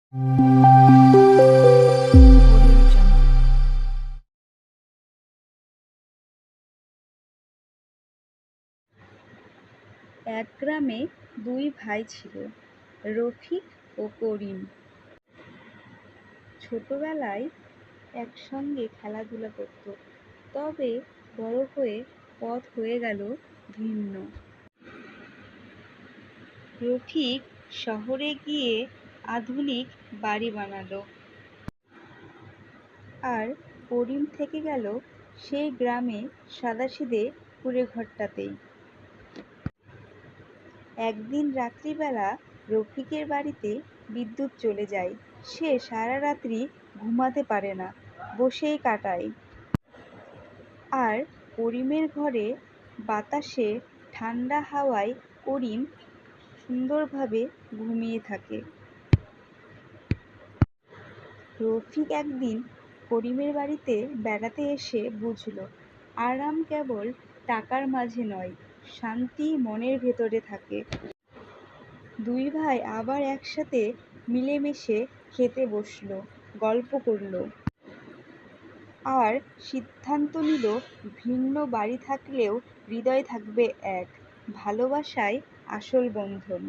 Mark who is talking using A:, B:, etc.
A: এক গ্রামে দুই ভাই ছিল, রফিক ও করিম। ছোটবেলায় একসঙ্গে খেলাধুলা করত, তবে বড় হয়ে পথ হয়ে গেল ভিন্ন। রফিক শহরে গিয়ে আধুনিক বাড়ি বানালো, আর করিম থেকে গেল সেই গ্রামে সাদাসিধে কুঁড়ে ঘরটাতেই। একদিন রাত্রিবেলা রফিকের বাড়িতে বিদ্যুৎ চলে যায়। সে সারা রাত্রি ঘুমাতে পারে না, বসেই কাটায়। আর করিমের ঘরে বাতাসে ঠান্ডা হাওয়ায় করিম সুন্দরভাবে ঘুমিয়ে থাকে। রফিক একদিন করিমের বাড়িতে বেড়াতে এসে বুঝল, আরাম কেবল টাকার মাঝে নয়, শান্তি মনের ভেতরে থাকে। দুই ভাই আবার একসাথে মিলেমিশে খেতে বসলো, গল্প করলো, আর সিদ্ধান্ত নিল ভিন্ন বাড়ি থাকলেও হৃদয় থাকবে এক। ভালোবাসাই আসল বন্ধন।